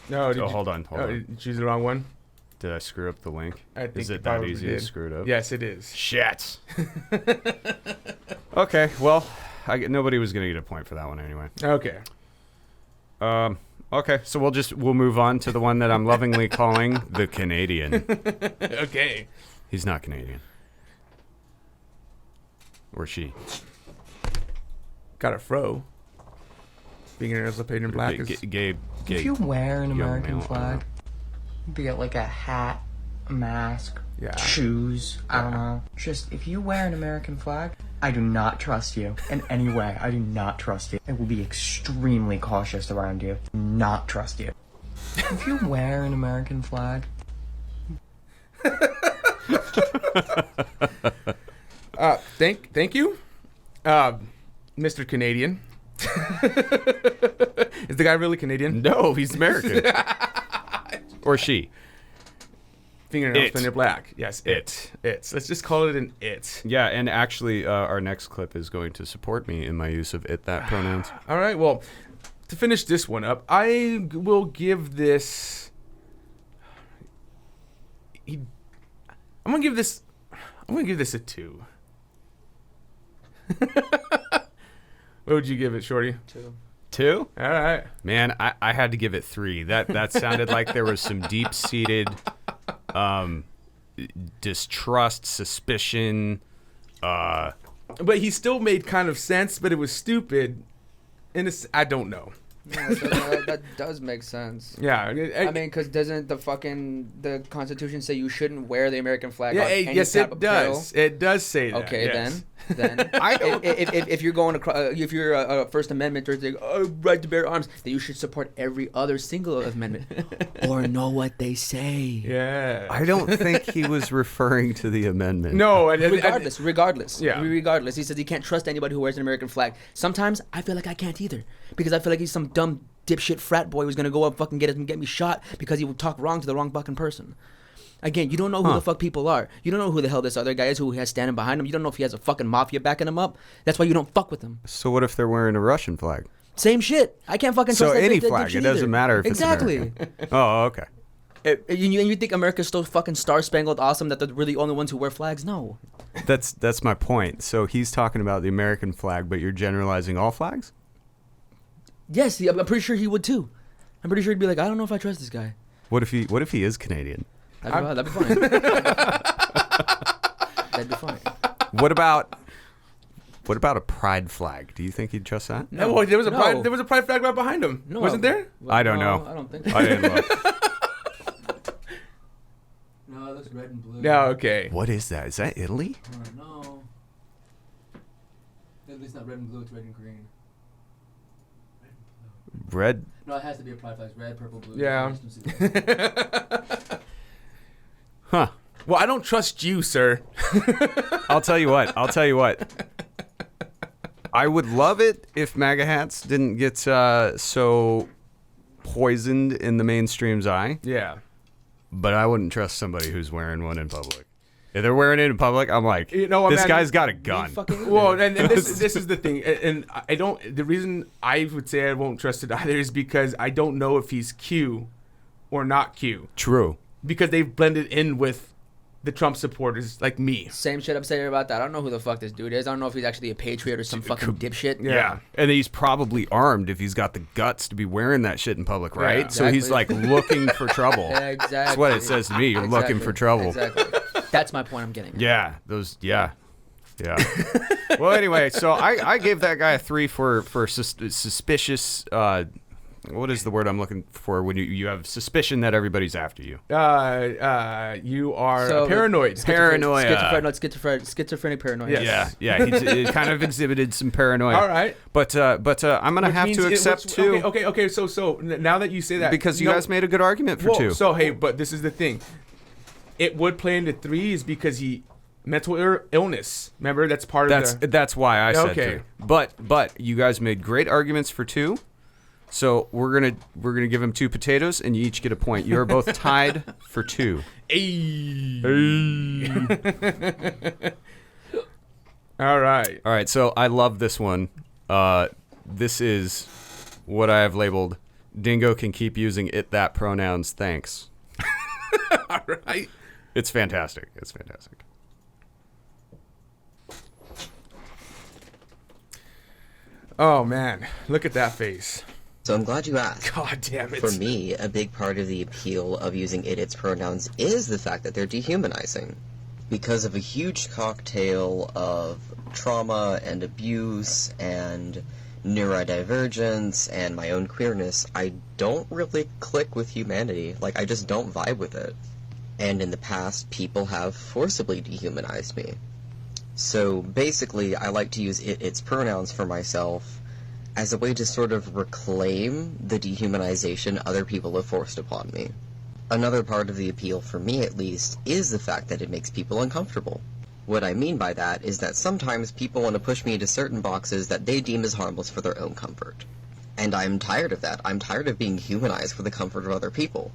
No, did hold on. Did you choose the wrong one? Did I screw up the link? I think Is you it that probably easy did. to screw it up? Yes, it is. Shit. Okay, well, nobody was gonna get a point for that one anyway. Okay. Okay, so we'll move on to the one that I'm lovingly calling the Canadian. Okay. He's not Canadian. Or she. Got a fro. Fingernails are painted black. Gabe. If you wear an young American male, flag, be it like a hat, a mask, Yeah. shoes, I don't know. Just if you wear an American flag, I do not trust you in any way. I do not trust you. I will be extremely cautious around you. Not trust you. If you wear an American flag, Thank you, Mr. Canadian. Is the guy really Canadian? No, he's American. Or she. Fingernails painted black. Yes, it. It's. Let's just call it an it. Yeah, and actually, our next clip is going to support me in my use of it, that pronouns. All right, well, to finish this one up, I will give this... I'm gonna give this a 2. What would you give it, Shorty? 2. 2? All right. Man, I had to give it 3. That sounded like there was some deep-seated distrust, suspicion. But he still made kind of sense, but it was stupid. I don't know. No, that does make sense. Yeah, I mean, because doesn't the Constitution say you shouldn't wear the American flag? Yeah, on any yes, type it of does. apparel? It does say that. Okay, yes. then if you're going across, if you're a First Amendment or right to bear arms, then you should support every other single amendment or know what they say. Yeah. I don't think he was referring to the amendment. No, regardless. Yeah. Regardless, he says you can't trust anybody who wears an American flag. Sometimes I feel like I can't either because I feel like he's some dumb dipshit frat boy who's gonna go up fucking get me shot because he would talk wrong to the wrong fucking person. Again, you don't know who the fuck people are. You don't know who the hell this other guy is who he has standing behind him. You don't know if he has a fucking mafia backing him up. That's why you don't fuck with him. So what if they're wearing a Russian flag? Same shit. I can't fucking trust So that any that flag, dipshit it doesn't either. matter if exactly. it's American. Oh, okay. And you think America's so fucking star-spangled awesome that they're really the only ones who wear flags? No. That's my point. So he's talking about the American flag, but you're generalizing all flags? Yes, I'm pretty sure he would too. I'm pretty sure he'd be like, I don't know if I trust this guy. What if he is Canadian? That'd be fine. That'd be fine. What about a pride flag? Do you think he'd trust that? No, well, there was a pride flag right behind him. No. Wasn't there? Well, I don't know. I don't think so. I didn't look. No, it looks red and blue. No, okay. What is that? Is that Italy? No. At least not red and blue, it's red and green. Red. No, it has to be a pride flag. Red, purple, blue. Yeah. Huh. Well, I don't trust you, sir. I'll tell you what. I would love it if MAGA hats didn't get so poisoned in the mainstream's eye. Yeah. But I wouldn't trust somebody who's wearing one in public. If they're wearing it in public, I'm like, this man, guy's got a gun. Well, and this is the thing, and I don't. The reason I would say I won't trust it either is because I don't know if he's Q or not Q. True. Because they've blended in with the Trump supporters like me. Same shit I'm saying about that. I don't know who the fuck this dude is. I don't know if he's actually a patriot or some fucking dipshit. Yeah. And he's probably armed if he's got the guts to be wearing that shit in public, right? Yeah, So he's like looking for trouble. Yeah, exactly. That's what it says to me. You're looking for trouble. Exactly. That's my point I'm getting at. Yeah. Yeah. Well, anyway, so I gave that guy a 3 for suspicious. What is the word I'm looking for when you have suspicion that everybody's after you? You are paranoid. Paranoia. Schizophrenic paranoia. Yes. Yeah. He kind of exhibited some paranoia. All right. But I'm gonna have to accept 2. Okay. So now that you say that, because you guys made a good argument for 2. So hey, but this is the thing. It would play into 3 is because mental illness. Remember, that's part of that's why I said okay. 3. But you guys made great arguments for 2. So we're gonna give him 2 potatoes, and you each get a point. You are both tied for 2. Hey. All right. So I love this one. This is what I have labeled. Dingo can keep using it that pronouns. Thanks. All right. It's fantastic. Oh man, look at that face. So I'm glad you asked. God damn it. For me, a big part of the appeal of using its pronouns is the fact that they're dehumanizing. Because of a huge cocktail of trauma and abuse and neurodivergence and my own queerness, I don't really click with humanity. Like, I just don't vibe with it. And in the past, people have forcibly dehumanized me. So basically, I like to use its pronouns for myself as a way to sort of reclaim the dehumanization other people have forced upon me. Another part of the appeal, for me at least, is the fact that it makes people uncomfortable. What I mean by that is that sometimes people want to push me into certain boxes that they deem as harmless for their own comfort. And I'm tired of that. I'm tired of being humanized for the comfort of other people.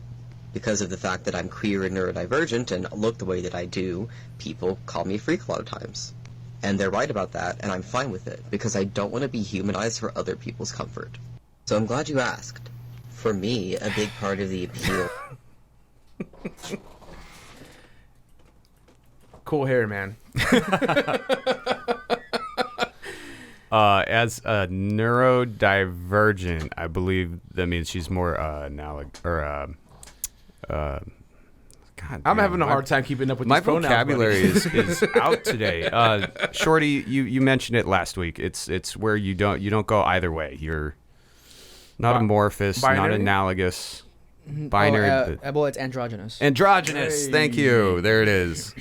Because of the fact that I'm queer and neurodivergent and look the way that I do, people call me a freak a lot of times. And they're right about that, and I'm fine with it, because I don't want to be humanized for other people's comfort. So I'm glad you asked. For me, a big part of the appeal... Cool hair, man. As a neurodivergent, I believe that means she's more God, I'm having a hard time keeping up with my these pronouns, vocabulary buddy. is out today. Shorty, you mentioned it last week. It's where you don't go either way. You're not amorphous, not binary? analogous, binary. Well, it's androgynous. Androgynous. Thank you. There it is.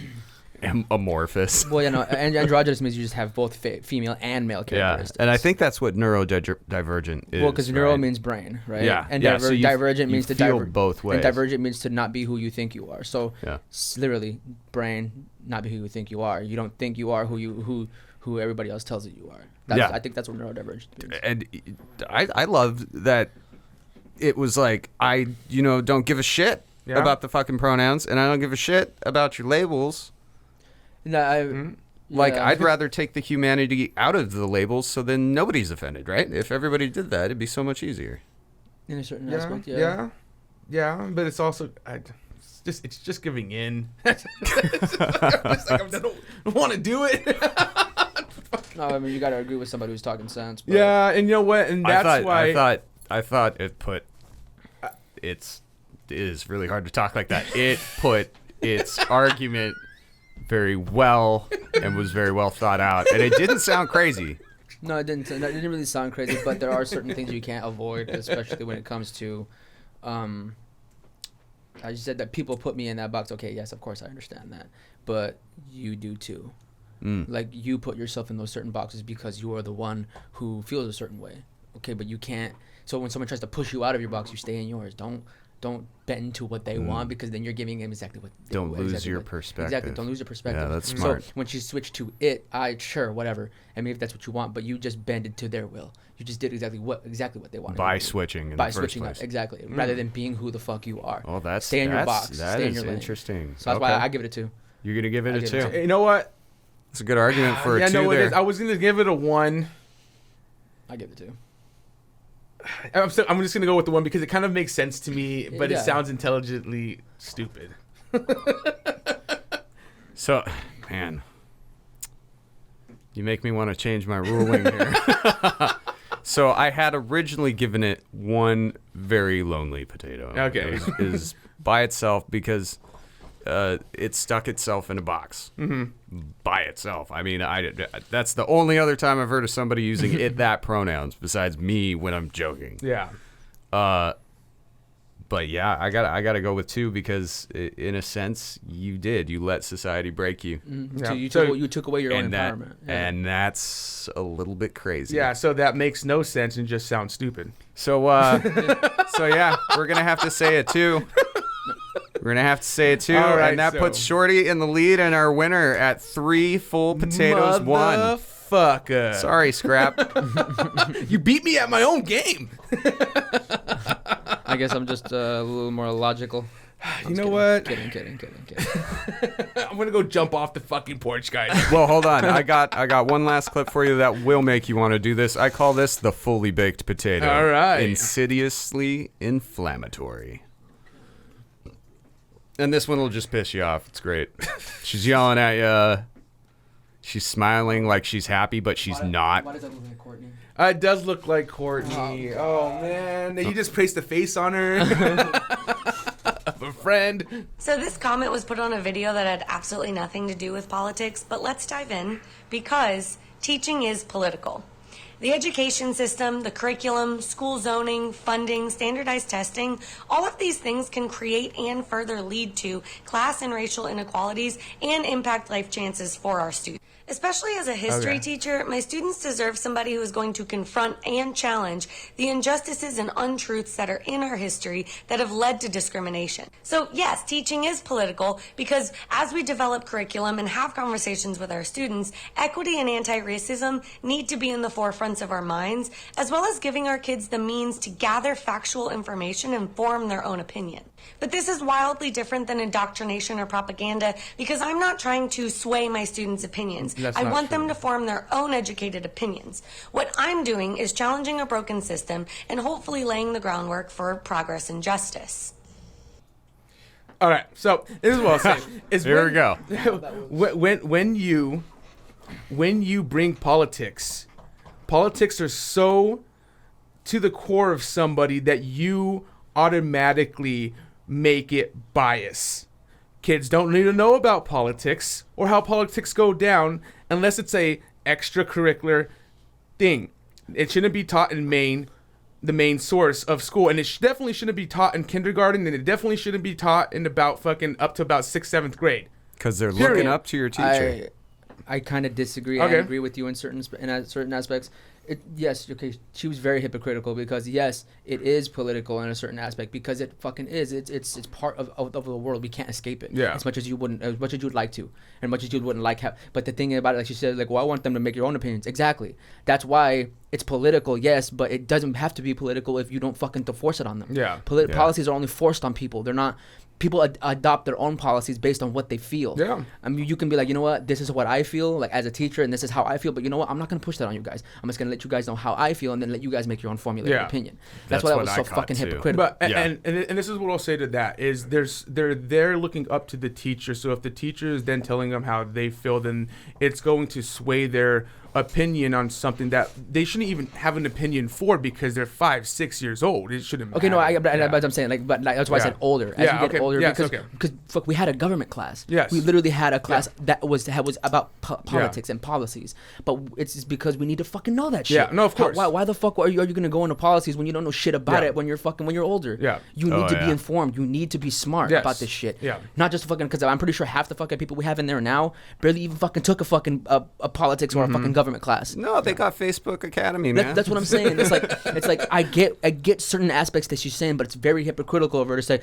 Amorphous. Well, androgynous means you just have both female and male characteristics. Yeah, and I think that's what neurodivergent is. Well, because neuro right? means brain, right? Yeah, And yeah, so divergent means to feel both ways. And divergent means to not be who you think you are. So yeah. Literally, brain, not be who you think you are. You don't think you are who everybody else tells you are. I think that's what neurodivergent means. And I love that it was like I don't give a shit about the fucking pronouns, and I don't give a shit about your labels. No, I'd rather take the humanity out of the labels, so then nobody's offended, right? If everybody did that, it'd be so much easier. In a certain aspect, yeah. But it's also it's just giving in. I don't want to do it. No, I mean you got to agree with somebody who's talking sense. But Yeah, and you know what? And that's why I thought it put. It is really hard to talk like that. It put its argument very well and was very well thought out, and it didn't sound crazy. No, it didn't. It didn't really sound crazy, but there are certain things you can't avoid, especially when it comes to. I just said that people put me in that box. Okay, yes, of course I understand that, but you do too. Like you put yourself in those certain boxes because you are the one who feels a certain way. Okay, but you can't. So when someone tries to push you out of your box, you stay in yours. Don't bend to what they want, because then you're giving them exactly what they don't want. lose your perspective. Exactly, don't lose your perspective. Yeah, that's smart. So when she switched to it, whatever. I mean, if that's what you want, but you just bended to their will. You just did exactly what they wanted. By switching in the first place. Exactly, rather than being who the fuck you are. Oh, stay in your box. That stay in is your lane. interesting. So that's why I give it a 2. You're gonna give it a 2. You know what? It's a good argument for a 2 no, there. it is. I was gonna give it a 1. I give it a 2. I'm just gonna go with the 1 because it kind of makes sense to me, but it sounds intelligently stupid. So, man, you make me want to change my ruling here. So I had originally given it 1 very lonely potato. Okay, it is by itself because it stuck itself in a box by itself. I mean, that's the only other time I've heard of somebody using that pronouns besides me when I'm joking. Yeah. But yeah, I gotta go with 2 because in a sense you let society break you. Yeah. So you took away your own empowerment. And that's a little bit crazy. Yeah, so that makes no sense and just sounds stupid. So so yeah, we're gonna have to say it 2. We're gonna have to say it 2, right, and that puts Shorty in the lead and our winner at 3 full potatoes, 1. Motherfucker. Sorry, Scrap. You beat me at my own game. I guess I'm just a little more logical. You know what? Kidding. I'm gonna go jump off the fucking porch, guys. Well, hold on. I got one last clip for you that will make you want to do this. I call this the fully baked potato. All right. Insidiously inflammatory. And this one will just piss you off. It's great. She's yelling at you. She's smiling like she's happy, but she's not. Why does that look like Courtney? It does look like Courtney. Oh man. You just placed a face on her. Of a friend. So this comment was put on a video that had absolutely nothing to do with politics, but let's dive in because teaching is political. The education system, the curriculum, school zoning, funding, standardized testing, all of these things can create and further lead to class and racial inequalities and impact life chances for our students. Especially as a history Okay. teacher, my students deserve somebody who is going to confront and challenge the injustices and untruths that are in our history that have led to discrimination. So yes, teaching is political because as we develop curriculum and have conversations with our students, equity and anti-racism need to be in the forefronts of our minds, as well as giving our kids the means to gather factual information and form their own opinion. But this is wildly different than indoctrination or propaganda because I'm not trying to sway my students' opinions. That's I not want true. them to form their own educated opinions. What I'm doing is challenging a broken system and hopefully laying the groundwork for progress and justice. All right, so this is what I'll say. Is Here we go. when you bring politics are so to the core of somebody that you automatically make it bias. Kids don't need to know about politics or how politics go down unless it's a extracurricular thing. It shouldn't be taught in the main source of school, and it definitely shouldn't be taught in kindergarten, and it definitely shouldn't be taught in about fucking up to about 6th, 7th grade. Because they're Period. looking up to your teacher. I kind of disagree. Okay. I agree with you in certain aspects. Yes, okay, she was very hypocritical because yes, it is political in a certain aspect because it fucking is. It's part of the world. We can't escape it. Yeah. As much as you would like to, and much as you wouldn't like have. But the thing about it, like she said, like, well, I want them to make your own opinions. Exactly. That's why it's political, yes, but it doesn't have to be political if you don't fucking force it on them. Yeah. Yeah. Policies are only forced on people. They're not. People adopt their own policies based on what they feel. Yeah. I mean, you can be like, you know what, this is what I feel, like as a teacher, and this is how I feel. But you know what, I'm not gonna push that on you guys. I'm just gonna let you guys know how I feel, and then let you guys make your own formulated Yeah. opinion. That's That's why that what was I so caught fucking too. hypocritical. But Yeah. and this is what I'll say to that is they're looking up to the teacher. So if the teacher is then telling them how they feel, then it's going to sway their opinion on something that they shouldn't even have an opinion for because they're 5, 6 years old. It shouldn't. Okay, no, matter. but I'm saying but that's why I Yeah. said older. As Yeah, you get okay. older, Yes, because okay. fuck, we had a government class. Yes. We literally had a class that was about politics and policies. But it's just because we need to fucking know that shit. Yeah, no, of course. Why the fuck are you gonna go into policies when you don't know shit about Yeah. it when you're older? Yeah. You need Oh, to yeah. be informed. You need to be smart Yes. about this shit. Yeah. Not just fucking because I'm pretty sure half the fucking people we have in there now barely even fucking took a fucking a politics or a fucking government class. No, they got Facebook Academy, man. That's what I'm saying. It's like I get certain aspects that she's saying, but it's very hypocritical of her to say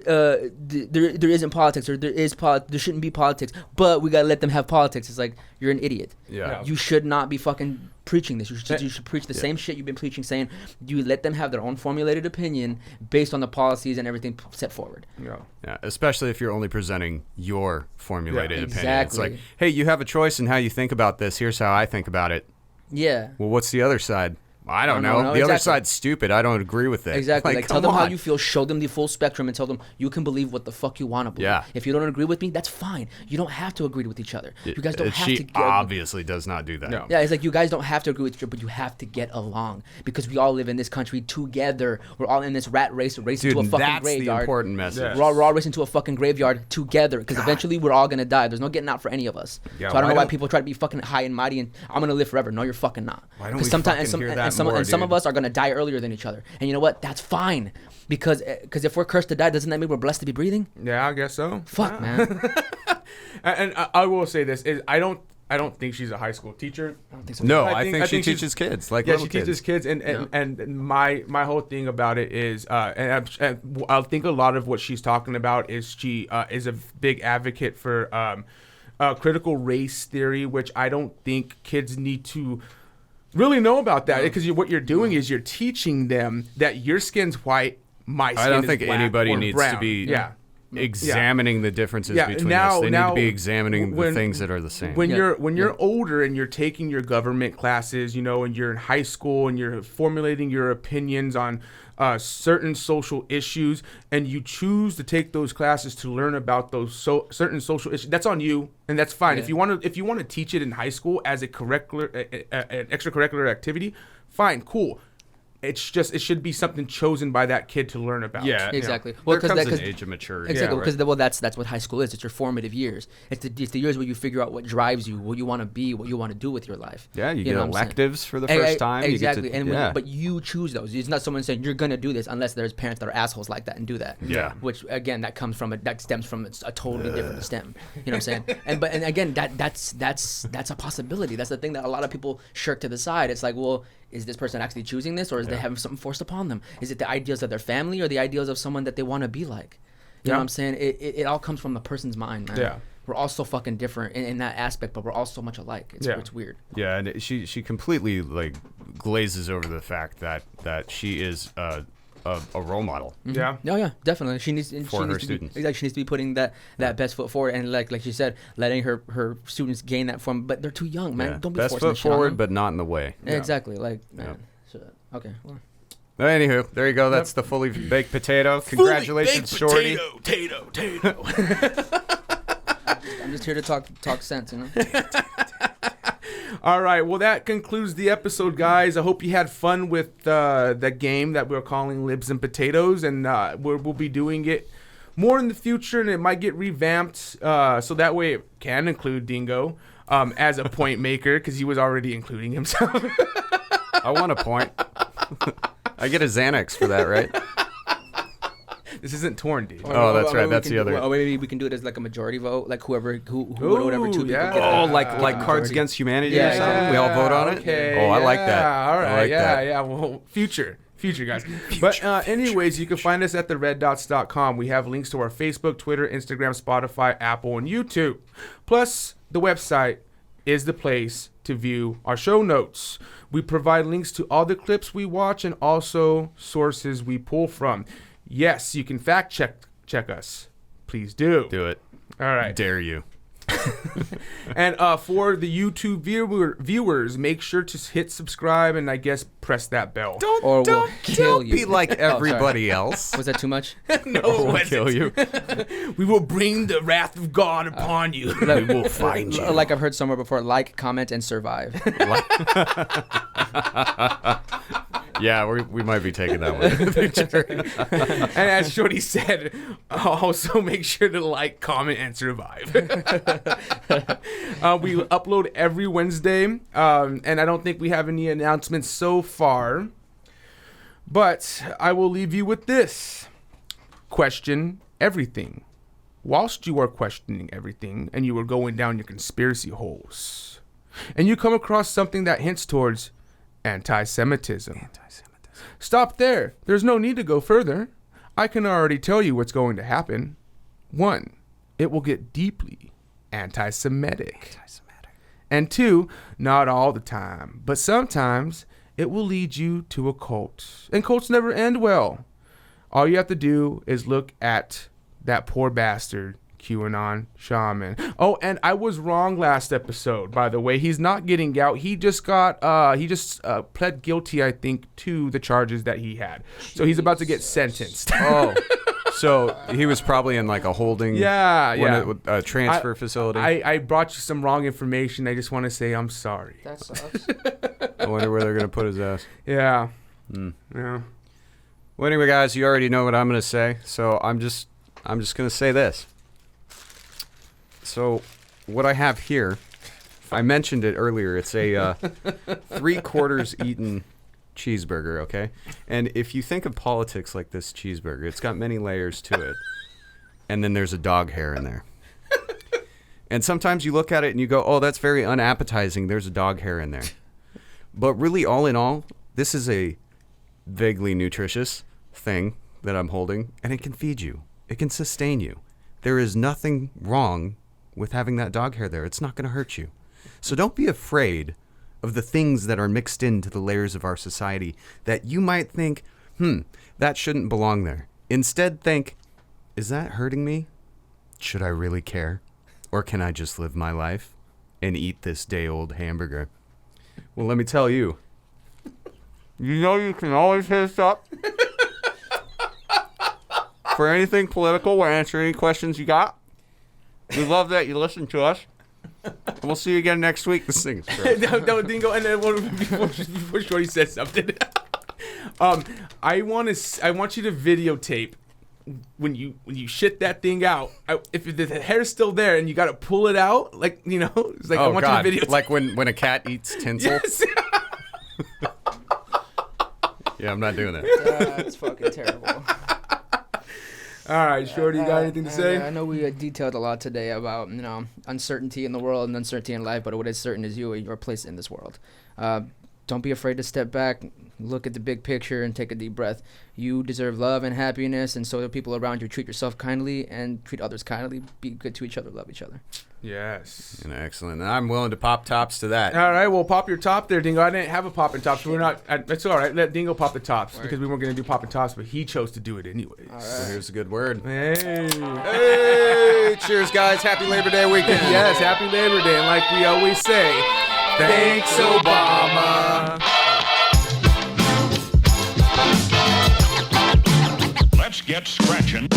there isn't politics or there shouldn't be politics, but we gotta let them have politics. It's like you're an idiot. Yeah. You should not be fucking preaching this. You should preach the same shit you've been preaching, saying you let them have their own formulated opinion based on the policies and everything set forward. Yeah. Yeah, especially if you're only presenting your formulated opinion. It's Exactly. like, hey, you have a choice in how you think about this. Here's how I think about it. Yeah. Well, what's the other side? I don't know. No, The other exactly. side's stupid. I don't agree with it. Exactly. Like tell come them how on. you feel, show them the full spectrum, and tell them you can believe what the fuck you want to believe. Yeah. If you don't agree with me, that's fine. You don't have to agree with each other. You guys don't have She to. obviously does not do that. No. Yeah, it's like you guys don't have to agree with each other, but you have to get along because we all live in this country together. We're all in this rat race, racing Dude, to a fucking that's the graveyard. important message. Yeah. We're all racing to a fucking graveyard together because eventually we're all gonna die. There's no getting out for any of us. Yeah, so I don't why know why don't- people try to be fucking high and mighty and I'm gonna live forever. No, you're fucking not. Why don't 'Cause we sometimes fucking hear that and some more, of dude? us are gonna die earlier than each other. And you know what? That's fine because if we're cursed to die, doesn't that mean we're blessed to be breathing? Yeah, I guess so. Fuck, man. And I will say this is I don't think she's a high school teacher. I don't think so. No, I think she she's- teaches kids, like yeah, little she teaches kids, and my whole thing about it is, and I think a lot of what she's talking about is she is a big advocate for critical race theory, which I don't think kids need to really know about that because what you're doing is you're teaching them that your skin's white, my skin I don't is think black anybody or needs brown. to be yeah. examining the differences Yeah, between now- us. They need now to be examining when- the things that are the same. When you're older and you're taking your government classes, you know, and you're in high school and you're formulating your opinions on certain social issues, and you choose to take those classes to learn about those certain social issues, that's on you, and that's fine. Yeah. If you want to teach it in high school as an extracurricular activity, fine, cool. it should be something chosen by that kid to learn about. Yeah, exactly. Well, there comes an age of maturity. Exactly, Yeah, because that's what high school is. It's your formative years. It's the years where you figure out what drives you, what you want to be, what you want to do with your life. Yeah, you know get what I'm saying? electives for the first time. Exactly, You get to, but you choose those. It's not someone saying you're gonna do this unless there's parents that are assholes like that and do that. Yeah. Which again, that stems from a totally different stem. You know what I'm saying? And again, that's a possibility. That's the thing that a lot of people shirk to the side. It's like, well, is this person actually choosing this, or is they having something forced upon them? Is it the ideals of their family or the ideals of someone that they want to be like? You know what I'm saying? It all comes from the person's mind, man. Yeah. We're all so fucking different in that aspect, but we're all so much alike. It's weird. Yeah, and she completely like glazes over the fact that she is a role model. Yeah. Oh yeah, definitely. She needs her students. She needs to be putting that best foot forward, and like she said, letting her students gain that from. But they're too young, man. Yeah. Don't be best forcing foot this shit on forward, them. but not in the way. Exactly. Like, man. So, okay. Well. Anywho, there you go. That's the fully baked potato. Congratulations, Shorty. Tato. I'm just here to talk sense, you know. All right. Well, that concludes the episode, guys. I hope you had fun with the game that we're calling Libs and Potatoes, and we'll be doing it more in the future, and it might get revamped so that way it can include Dingo as a point maker because he was already including himself. I want a point. I get a Xanax for that, right? This isn't torn, dude. Oh, that's right. That's the other. Well, maybe we can do it as like a majority vote, like whatever two people get. Oh, like Cards Against Humanity or something? We all vote on it? Okay, Oh, I like that. All right, I like that. yeah. Well, future guys. But anyways, you can find us at thereddots.com. We have links to our Facebook, Twitter, Instagram, Spotify, Apple, and YouTube. Plus, the website is the place to view our show notes. We provide links to all the clips we watch and also sources we pull from. Yes, you can fact check us. Please do. Do it. All right. Dare you. And for the YouTube viewers, make sure to hit subscribe and I guess press that bell. Don't kill you. Be like everybody else. Was that too much? No, We'll it kill you. We will bring the wrath of God upon you. We will find you. Like I've heard somewhere before, like, comment, and survive. Yeah, we might be taking that one in the future. And as Shorty said, also make sure to like, comment, and survive. We upload every Wednesday, and I don't think we have any announcements so far. But I will leave you with this. Question everything. Whilst you are questioning everything and you are going down your conspiracy holes, and you come across something that hints towards anti-Semitism. Stop there. There's no need to go further. I can already tell you what's going to happen. 1, it will get deeply anti-Semitic. And 2, not all the time, but sometimes it will lead you to a cult. And cults never end well. All you have to do is look at that poor bastard, QAnon shaman. Oh, and I was wrong last episode, by the way. He's not getting out. He just pled guilty, I think, to the charges that he had. So he's about to get sentenced. Oh, so he was probably in like a holding, transfer facility. I brought you some wrong information. I just want to say I'm sorry. That sucks. I wonder where they're gonna put his ass. Yeah. Yeah. Well, anyway, guys, you already know what I'm gonna say, so I'm just gonna say this. So, what I have here, I mentioned it earlier. It's a 3/4 eaten cheeseburger, okay? And if you think of politics like this cheeseburger, it's got many layers to it. And then there's a dog hair in there. And sometimes you look at it and you go, oh, that's very unappetizing. There's a dog hair in there. But really, all in all, this is a vaguely nutritious thing that I'm holding, and it can feed you. It can sustain you. There is nothing wrong with having that dog hair there. It's not going to hurt you. So don't be afraid of the things that are mixed into the layers of our society that you might think, that shouldn't belong there. Instead think, is that hurting me? Should I really care? Or can I just live my life and eat this day-old hamburger? Well, let me tell you. You know you can always hit us up for anything political. We'll answer any questions you got. We love that you listen to us. And we'll see you again next week. This thing's that didn't go. And then before Shorty said something. I want you to videotape when you shit that thing out. If the hair's still there and you got to pull it out, like, you know, it's like, I want God. you to videotape. Like when a cat eats tinsel. Yes. Yeah, I'm not doing that. That's fucking terrible. All right, Shorty, you got anything to say? I know we detailed a lot today about, you know, uncertainty in the world and uncertainty in life, but what is certain is you and your place in this world. Don't be afraid to step back, look at the big picture, and take a deep breath. You deserve love and happiness, and so do people around you. Treat yourself kindly and treat others kindly. Be good to each other, love each other. Yes. Excellent. And I'm willing to pop tops to that. All right, well, pop your top there, Dingo. I didn't have a popping top, so we're not. It's all right. Let Dingo pop the tops because we weren't going to do popping tops, but he chose to do it anyways. All right. So here's a good word. Hey. Hey, cheers, guys. Happy Labor Day weekend. Yes, happy Labor Day. And like we always say, thanks, Obama. Let's get scratching.